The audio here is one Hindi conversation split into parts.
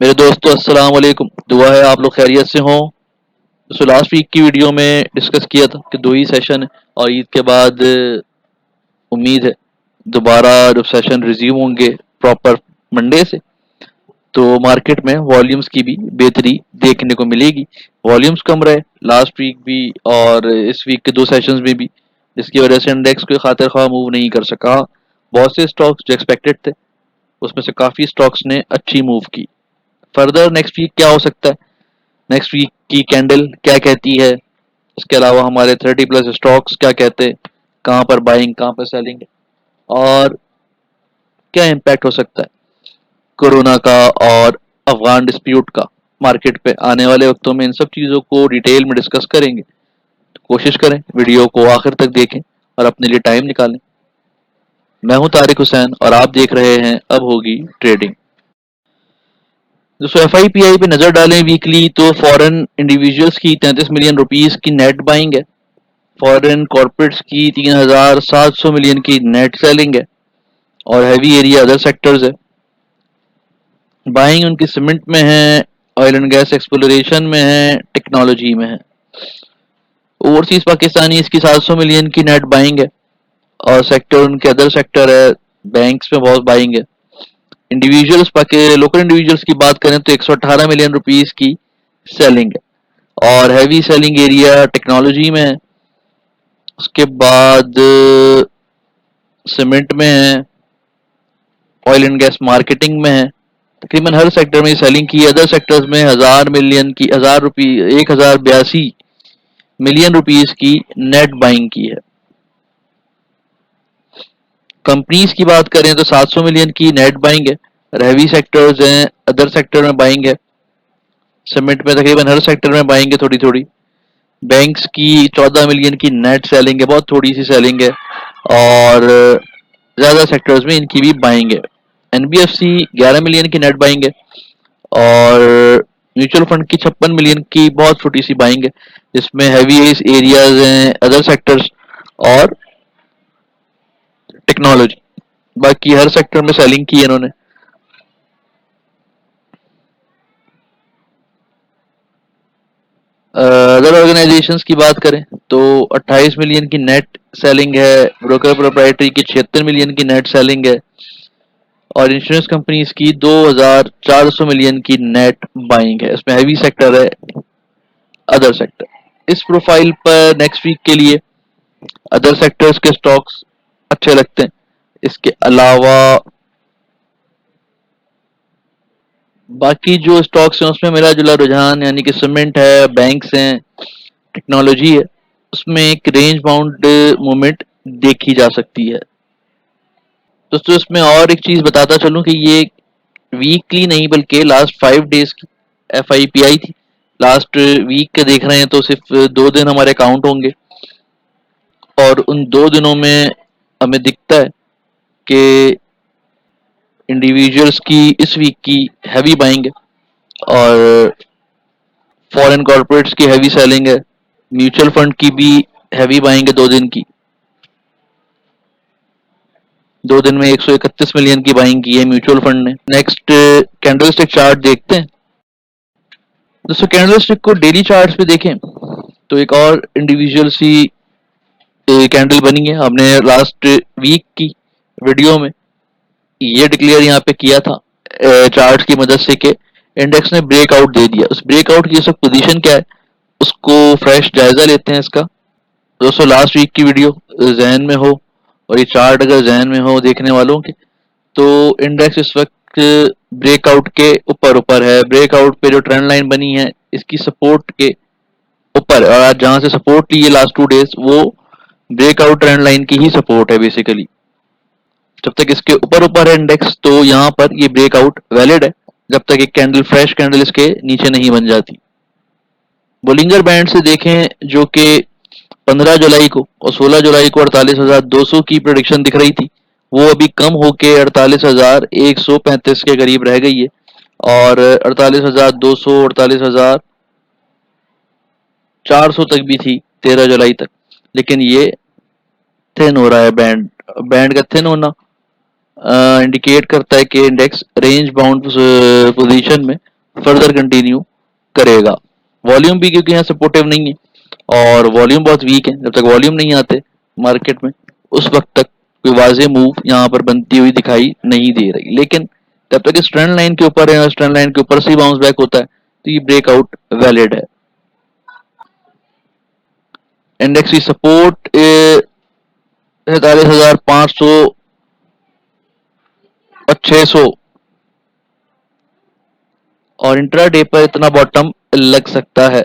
मेरे दोस्तों अस्सलाम वालेकुम। दुआ है आप लोग खैरियत से हों। लास्ट वीक की वीडियो में डिस्कस किया था कि दो ही सेशन है और ईद के बाद उम्मीद है दोबारा जब सेशन रिज्यूम होंगे प्रॉपर मंडे से, तो मार्केट में वॉल्यूम्स की भी बेहतरी देखने को मिलेगी। वॉल्यूम्स कम रहे लास्ट वीक भी और इस वीक के दो सेशंस में भी, जिसकी वजह से इंडेक्स कोई खातिर ख्वाह मूव नहीं कर सका। बहुत से स्टॉक्स जो एक्सपेक्टेड थे उसमें से काफ़ी स्टॉक्स ने अच्छी मूव की। फर्दर नेक्स्ट वीक क्या हो सकता है, नेक्स्ट वीक की कैंडल क्या कहती है, इसके अलावा हमारे 30+ स्टॉक्स क्या कहते हैं, कहाँ पर बाइंग कहाँ पर सेलिंग, और क्या इम्पैक्ट हो सकता है कोरोना का और अफगान डिस्प्यूट का मार्केट पे आने वाले वक्तों में। इन सब चीज़ों को डिटेल में डिस्कस करेंगे। तो कोशिश करें वीडियो को आखिर तक देखें और अपने लिए टाइम निकालें। मैं हूं तारिक हुसैन और आप देख रहे हैं अब होगी ट्रेडिंग। दोस्तों FIPI पे नज़र डालें वीकली तो फॉरेन इंडिविजुअल्स की 33 मिलियन रुपीस की नेट बाइंग है। फॉरेन कॉर्पोरेट्स की 3700 मिलियन की नेट सेलिंग है और हैवी एरिया अदर सेक्टर्स है। बाइंग उनकी सीमेंट में है, ऑयल एंड गैस एक्सप्लोरेशन में है, टेक्नोलॉजी में है। ओवरसीज पाकिस्तानी इसकी 700 मिलियन की नेट बाइंग है और सेक्टर उनके अदर सेक्टर है। बैंक्स में बहुत बाइंग है। इंडिविजुअल्स लोकल इंडिविजुअल्स की बात करें तो 118 मिलियन रुपीस की सेलिंग है और हैवी सेलिंग एरिया टेक्नोलॉजी में है। उसके बाद सीमेंट में है, ऑयल एंड गैस मार्केटिंग में है। तकरीबन हर सेक्टर में सेलिंग की। अदर सेक्टर्स में 1000 मिलियन की 1082 मिलियन रुपीस की नेट बाइंग की है। कंपनीज की बात करें तो 700 मिलियन की नेट बाइंग है। हैवी सेक्टर्स हैं, अदर सेक्टर में बाइंग है। सीमेंट में तकरीबन हर सेक्टर में बाइंग है थोड़ी थोड़ी। बैंक्स की 14 मिलियन की नेट सेलिंग है, बहुत थोड़ी सी सेलिंग है और ज़्यादा सेक्टर्स में इनकी भी बाइंग है। NBFC 11 मिलियन की नेट बाइंग है और म्यूचुअल फंड की 56 मिलियन की बहुत छोटी सी बाइंग है, जिसमें हैवी एरियाज हैं, अदर सेक्टर्स और टेक्नोलॉजी। बाकी हर सेक्टर में सेलिंग की है इन्होंने। अदर ऑर्गेनाइजेशंस की बात करें तो 28 मिलियन की नेट सेलिंग है। ब्रोकर प्रोप्राइटरी की 76 मिलियन की नेट सेलिंग है और इंश्योरेंस कंपनीज की 2400 मिलियन की नेट बाइंग है। इसमें हैवी सेक्टर है, अदर सेक्टर। इस प्रोफाइल पर नेक्स्ट वीक के लिए अदर सेक्टर्स के स्टॉक्स अच्छे लगते हैं। इसके अलावा बाकी जो स्टॉक्स हैं उसमें मिला जुला रुझान, यानी कि सीमेंट है, बैंक्स हैं, टेक्नोलॉजी है, उसमें एक रेंज बाउंड मूवमेंट देखी जा सकती है। दोस्तों इसमें और एक चीज बताता चलूं कि ये वीकली नहीं बल्कि लास्ट 5 डेज की FIPI थी। लास्ट वीक के देख रहे हैं तो सिर्फ 2 दिन हमारे काउंट होंगे और उन 2 दिनों में हमें दिखता है कि इंडिविजुअल्स की इस वीक की हैवी बाइंग है और फॉरेन कॉर्पोरेट्स की हैवी सेलिंग है। म्यूचुअल फंड की भी हैवी बाइंग है 2 दिन की। 2 दिन में 131 मिलियन की बाइंग की है म्यूचुअल फंड ने। नेक्स्ट कैंडलस्टिक चार्ट देखते हैं। दोस्तों कैंडलस्टिक को डेली चार्ट्स पे देखें तो एक और इंडिविजुअल सी कैंडल बनी है। हमने लास्ट वीक की वीडियो में ये डिक्लेयर यहाँ पे किया था चार्ट की मदद से कि इंडेक्स ने ब्रेकआउट दे दिया। उस ब्रेकआउट की सब पोजीशन क्या है उसको फ्रेश जायजा लेते हैं इसका। दोस्तों लास्ट वीक की वीडियो जहन में हो और ये चार्ट अगर जहन में हो देखने वालों के, तो इंडेक्स इस वक्त ब्रेकआउट के ऊपर ऊपर है। ब्रेकआउट पे जो ट्रेंड लाइन बनी है इसकी सपोर्ट के ऊपर, और आज जहां से सपोर्ट ली है लास्ट 2 डेज वो ब्रेकआउट ट्रेंड लाइन की ही सपोर्ट है बेसिकली। जब तक इसके ऊपर ऊपर है इंडेक्स तो यहाँ पर ये ब्रेकआउट वैलिड है, जब तक एक कैंडल फ्रेश कैंडल इसके नीचे नहीं बन जाती। बोलिंगर बैंड से देखें जो कि 15 जुलाई को और 16 जुलाई को 48,200 की प्रोडिक्शन दिख रही थी, वो अभी कम होके 48,135 के करीब रह गई है और 48,200 48,400 तक भी थी 13 जुलाई तक। लेकिन ये थिन हो रहा है बैंड। बैंड का थिन होना इंडिकेट करता है कि इंडेक्स रेंज बाउंड पोजीशन में फर्दर कंटिन्यू करेगा। वॉल्यूम भी क्योंकि यहाँ सपोर्टिव नहीं है और वॉल्यूम बहुत वीक है, जब तक वॉल्यूम नहीं आते मार्केट में उस वक्त तक कोई वाजे मूव यहाँ पर बनती हुई दिखाई नहीं दे रही। लेकिन जब तक इस ट्रेंड लाइन के ऊपर है और ट्रेंड लाइन के ऊपर से ही बाउंस बैक होता है तो ये ब्रेकआउट वैलिड है। इंडेक्स की सपोर्ट 47,500 और 600 और इंट्राडे पर इतना बॉटम लग सकता है।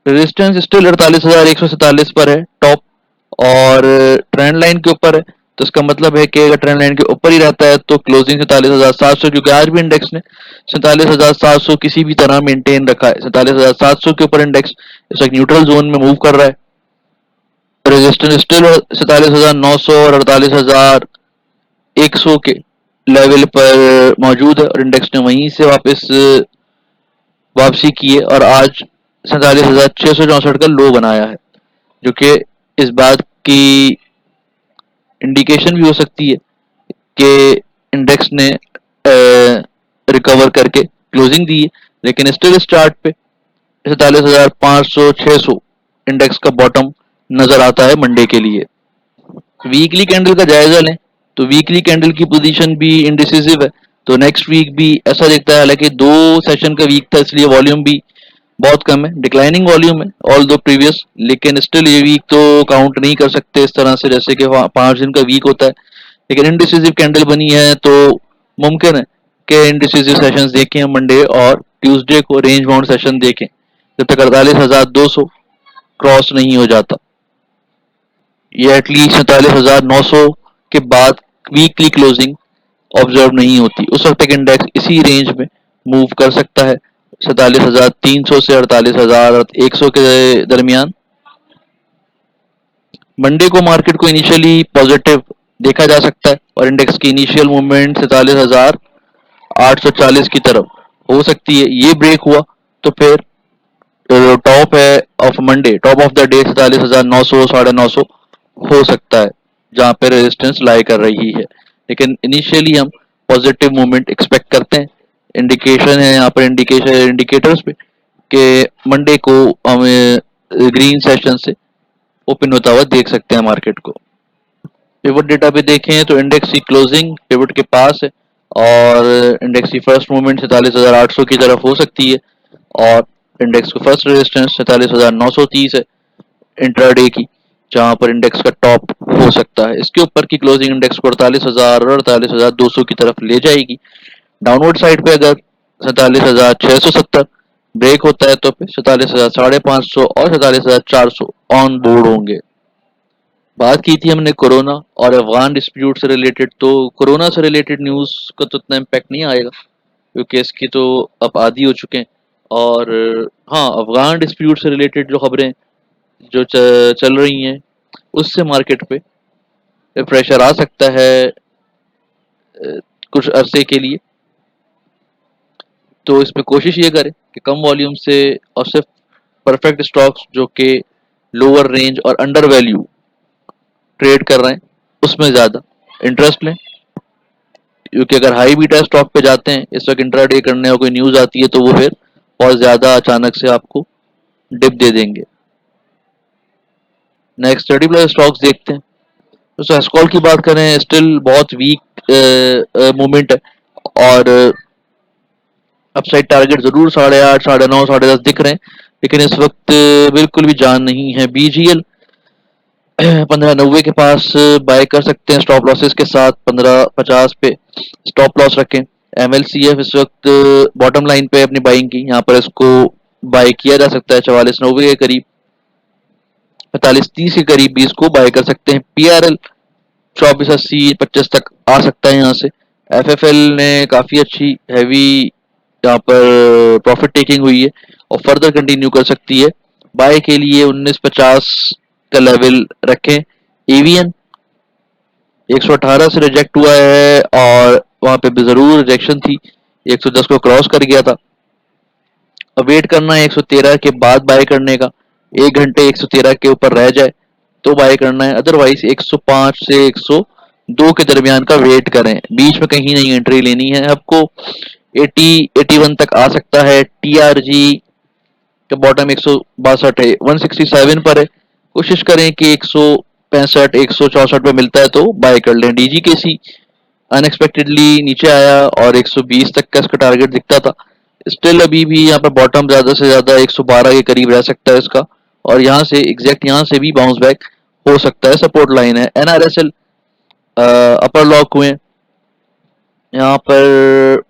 रेजिस्टेंस स्टिल 48,147 पर है टॉप और ट्रेंड लाइन के ऊपर है, तो इसका मतलब है कि अगर ट्रेंड लाइन के ऊपर ही रहता है तो क्लोजिंग 47,700, क्योंकि आज भी इंडेक्स ने 47,700 किसी भी तरह मेंटेन रखा है। 47,700 के ऊपर इंडेक्स इस वक्त न्यूट्रल जोन में मूव कर रहा है। रेजिस्टेंस स्टिल 47,900 और 48,100 के लेवल पर मौजूद है और इंडेक्स ने वहीं से वापसी की है और आज 47,664 का लो बनाया है, जो कि इस बात की इंडिकेशन भी हो सकती है कि इंडेक्स ने रिकवर करके क्लोजिंग दी है। लेकिन स्टिल इस चार्ट पे 47,500 600 इंडेक्स का बॉटम नजर आता है मंडे के लिए। वीकली कैंडल का जायजा लें तो वीकली कैंडल की पोजीशन भी इंडिसिसिव है, तो नेक्स्ट वीक भी ऐसा दिखता है। हालांकि 2 सेशन का वीक था इसलिए वॉल्यूम भी बहुत कम है, डिक्लाइनिंग वॉल्यूम है ऑल दो प्रीवियस, लेकिन स्टिल ये वीक तो काउंट नहीं कर सकते इस तरह से जैसे कि 5 दिन का वीक होता है। लेकिन इनडिसिसिव कैंडल बनी है तो मुमकिन है कि इनडिसिसिव सेशंस देखें हम मंडे और ट्यूसडे को रेंज बाउंड सेशन देखें जब तक 48,200 क्रॉस नहीं हो जाता। ये एटलीस्ट 47,900 के बाद वीकली क्लोजिंग ऑब्जर्व नहीं होती, उस वक्त तक इंडेक्स इसी रेंज में मूव कर सकता है 47,300 से 48,100 के दरमियान। मंडे को मार्केट को इनिशियली पॉजिटिव देखा जा सकता है और इंडेक्स की इनिशियल मूवमेंट 47,840 की तरफ हो सकती है। ये ब्रेक हुआ तो फिर टॉप है of Monday, top of the day 47,900 950 हो सकता है जहां पे रेजिस्टेंस लाई कर रही है। लेकिन इनिशियली हम पॉजिटिव मूवमेंट एक्सपेक्ट करते हैं। इंडिकेशन है यहाँ पर इंडिकेटर्स पे कि मंडे को हमें ग्रीन सेशन से ओपन होता हुआ देख सकते हैं मार्केट को। पिवट डेटा पे देखें तो इंडेक्स की क्लोजिंग पिवट के पास है और इंडेक्स की फर्स्ट मूवमेंट 47,800 की तरफ हो सकती है और इंडेक्स का फर्स्ट रेजिस्टेंस 47,930 है इंट्राडे की, जहां पर इंडेक्स का टॉप हो सकता है। इसके ऊपर की क्लोजिंग इंडेक्स को 48,000 और 48,200 की तरफ ले जाएगी। डाउनवर्ड साइड पे अगर 47,670 ब्रेक होता है तो फिर 47,550 और 47,400 ऑन बोर्ड होंगे। बात की थी हमने कोरोना और अफगान डिस्प्यूट से रिलेटेड, तो कोरोना से रिलेटेड न्यूज़ का तो इतना इम्पैक्ट नहीं आएगा क्योंकि इसकी तो अब आदी हो चुके हैं। और हाँ, अफगान डिस्प्यूट से रिलेटेड जो खबरें जो चल रही हैं उससे मार्केट पे प्रेशर आ सकता है कुछ अरसे के लिए। तो इसमें कोशिश ये करें कि कम वॉल्यूम से और सिर्फ परफेक्ट स्टॉक्स जो कि लोअर रेंज और अंडर वैल्यू ट्रेड कर रहे हैं उसमें ज़्यादा इंटरेस्ट लें, क्योंकि अगर हाई बीटा स्टॉक पे जाते हैं इस वक्त इंट्राडे करने और कोई न्यूज़ आती है तो वो फिर बहुत ज़्यादा अचानक से आपको डिप दे देंगे। नेक्स्ट 30+ स्टॉक्स देखते हैं। तो सेस्कॉल की बात करें स्टिल बहुत वीक मूवमेंट है और अपसाइड टारगेट जरूर 8.5 9.5 10.5 दिख रहे हैं, लेकिन इस वक्त बिल्कुल भी जान नहीं है। बीजीएल 1590 के पास बाय कर सकते हैं स्टॉप लॉसेस के साथ, 1550 पे स्टॉप लॉस रखें। एमएलसीएफ इस वक्त बॉटम लाइन पे अपनी बाइंग की, यहाँ पर इसको बाय किया जा सकता है 4490 के करीब, 4530 के करीब भी इसको बाय कर सकते हैं। पीआरएल 2480 25 तक आ सकता है यहाँ से। एफएफएल ने काफी अच्छी हैवी यहाँ पर प्रॉफिट टेकिंग हुई है और फर्दर कंटिन्यू कर सकती है। बाय के लिए 1950 का लेवल रखें। एवीएन 118 से रिजेक्ट हुआ है और वहां पे भी जरूर रिजेक्शन थी, 110 को क्रॉस कर गया था। अब वेट करना है 113 के बाद बाय करने का, 1 घंटे 113 के ऊपर रह जाए तो बाय करना है, अदरवाइज 105 से 2 के दरमियान का वेट करें, बीच में कहीं नहीं एंट्री लेनी है आपको। 80-81 तक आ सकता है। टीआरजी का बॉटम 162 है, 167 पर है। कोशिश करें कि 165 164 पे मिलता है तो बाय कर लें। डीजीकेसी अनएक्सपेक्टेडली नीचे आया और 120 तक का इसका टारगेट दिखता था। स्टिल अभी भी यहाँ पर बॉटम ज्यादा से ज्यादा 112 के करीब रह सकता है इसका, और यहाँ से एग्जैक्ट यहाँ से भी बाउंस बैक हो सकता है। सपोर्ट लाइन है। एनआरएसएल अपर लॉक हुए, यहाँ पर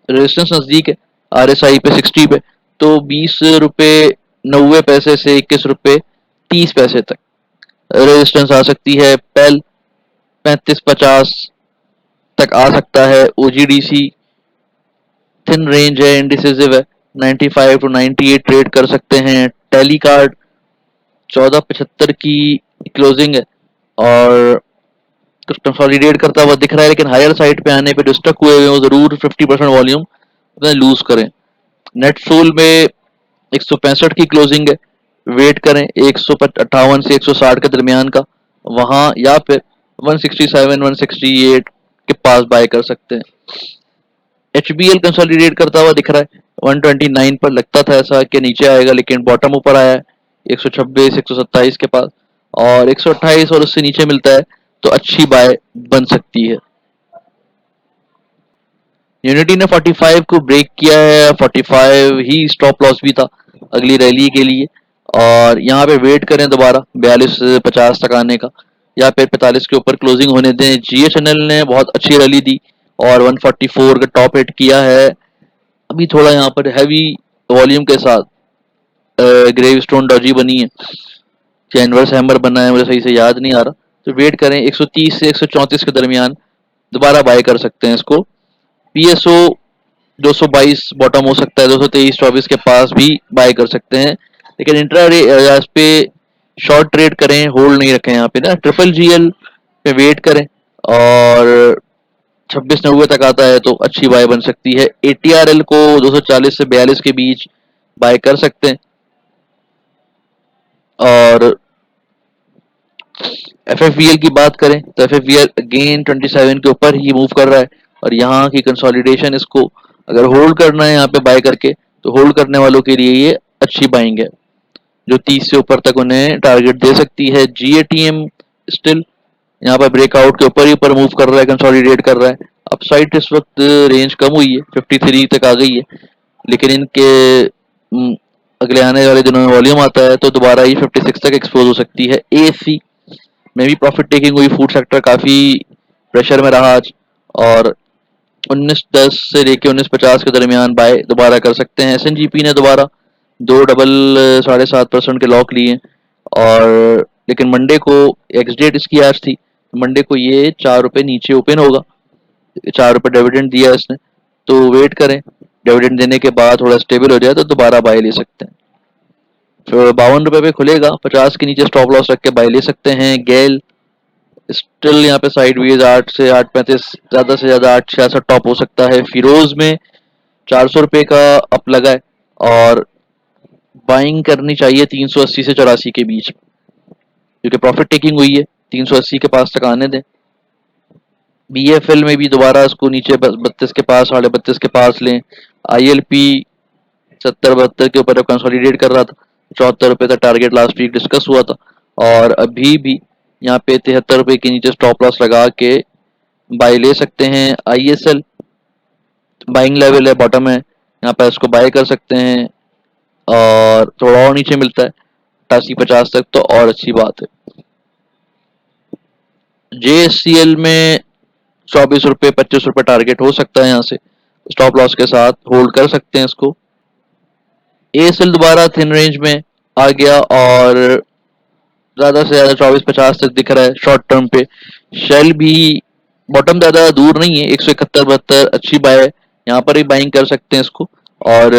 रेजिस्टेंस नजदीक है आरएसआई पे 60 पे, तो 20 रुपए 90 पैसे से 21 रुपए 30 पैसे तक रेजिस्टेंस आ सकती है। पेल 35-50 तक आ सकता है। ओजीडीसी थिन रेंज है, इंडिसिसिव है, 95 टू 98 ट्रेड कर सकते हैं। टेली कार्ड 1475 की क्लोजिंग है और कुछ कंसोलिडेट करता हुआ दिख रहा है, लेकिन हायर साइड पे आने पे जो स्टक हुए वो जरूर 50% वॉल्यूम लूज करें। नेट सोल में 165 की क्लोजिंग है, वेट करें 158 से 160 के दरमियान का वहां, या फिर 167 168 के पास बाय कर सकते हैं। एचबीएल कंसोलिडेट करता हुआ दिख रहा है 129 पर, लगता था ऐसा कि नीचे आएगा, लेकिन बॉटम ऊपर आया है 126 127 के पास, और 128 और उससे नीचे मिलता है तो अच्छी बाय बन सकती है। यूनिटी ने 45 को ब्रेक किया है, 45 ही स्टॉप लॉस भी था अगली रैली के लिए, और यहाँ पे वेट करें दोबारा 42-50 तक आने का, या फिर 45 के ऊपर क्लोजिंग होने दें। जीएचएनएल ने बहुत अच्छी रैली दी और 144 का टॉप हिट किया है। अभी थोड़ा यहाँ पर हैवी वॉल्यूम के साथ ग्रेव स्टोन डॉजी बनी है, क्या इनवर्स हैमर बना है मुझे सही से याद नहीं आ रहा, तो वेट करें 130 से 134 के दरमियान दोबारा बाय कर सकते हैं इसको। पीएसओ 222 बॉटम हो सकता है, 223-24 के पास भी बाय कर सकते हैं, लेकिन इंट्रा इस पे शॉर्ट ट्रेड करें, होल्ड नहीं रखें। यहाँ पे ना ट्रिपल जीएल पे वेट करें और 26-90 तक आता है तो अच्छी बाय बन सकती है। एटीआरएल को 240 से 42 के बीच बाय कर सकते हैं, और एफएफवीएल की बात करें तो एफएफवीएल अगेन 27 के ऊपर ही मूव कर रहा है, और यहाँ की कंसोलिडेशन इसको अगर होल्ड करना है यहाँ पे बाय करके, तो होल्ड करने वालों के लिए ये अच्छी बाइंग है जो 30 से ऊपर तक उन्हें टारगेट दे सकती है। जीएटीएम स्टिल यहाँ पर ब्रेकआउट के ऊपर ही ऊपर मूव कर रहा है, कंसोलिडेट कर रहा है। अपसाइड इस वक्त रेंज कम हुई है, 53 तक आ गई है, लेकिन इनके अगले आने वाले दिनों में वॉल्यूम आता है तो दोबारा ही 56 तक एक्सपोज हो सकती है। एसी में भी प्रॉफिट टेकिंग हुई, फूड सेक्टर काफी प्रेशर में रहा आज, और 19.10 से लेके 19.50 के दरमियान बाय दोबारा कर सकते हैं। एसएनजीपी ने दोबारा 7.5% के लॉक लिए, और लेकिन मंडे को एक्स डेट इसकी आज थी, मंडे को ये 4 रुपए नीचे ओपन होगा, 4 रुपए डिविडेंड दिया इसने, तो वेट करें डिविडेंड देने के बाद थोड़ा स्टेबल हो जाए तो दोबारा बाय ले सकते हैं। फिर 52 रुपए पे खुलेगा, 50 के नीचे स्टॉप लॉस रख के बाय ले सकते हैं। गेल स्टिल यहाँ पे साइडवेज 8 से 8.35, ज्यादा से ज्यादा 8.66 टॉप हो सकता है। फिरोज में 400 रुपए का अप लगा है और बाइंग करनी चाहिए 380 से 84 के बीच, क्योंकि प्रॉफिट टेकिंग हुई है, 380 के पास तक आने दें। बीएफएल में भी दोबारा इसको नीचे 32 के पास 32.5 के पास लें। आईएलपी 70-72 के ऊपर कंसोलिडेट कर रहा था, 74 रुपए का टारगेट लास्ट वीक डिस्कस हुआ था, और अभी भी यहाँ पे 73 रुपए के नीचे स्टॉप लॉस लगा के बाय ले सकते हैं। आईएसएल बाइंग लेवल है, बॉटम है, यहाँ पर इसको बाय कर सकते हैं, और थोड़ा और नीचे मिलता है 88-50 तक तो और अच्छी बात है। जेएससीएल में 24 रुपए 25 रुपए टारगेट हो सकता है, यहाँ से स्टॉप लॉस के साथ होल्ड कर सकते हैं इसको। एएसएल दोबारा थिन रेंज में आ गया और ज्यादा से ज्यादा 24-50 तक दिख रहा है शॉर्ट टर्म पे। शेल भी बॉटम ज्यादा दूर नहीं है, 171-72 अच्छी बाय है, यहाँ पर ही बाइंग कर सकते हैं इसको, और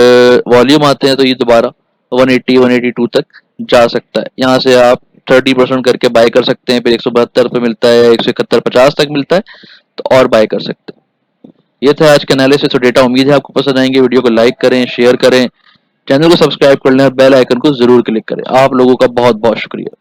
वॉल्यूम आते हैं तो ये दोबारा 180-182 तक जा सकता है। यहाँ से आप 30% करके बाय कर सकते हैं, फिर 172 पे मिलता है, 171-50 तक मिलता है तो और बाय कर सकते हैं। ये था आज के एनालिसिस और डेटा, उम्मीद है आपको पसंद आएंगे। वीडियो को लाइक करें, शेयर करें, चैनल को सब्सक्राइब कर लें और बेल आइकन को जरूर क्लिक करें। आप लोगों का बहुत बहुत शुक्रिया।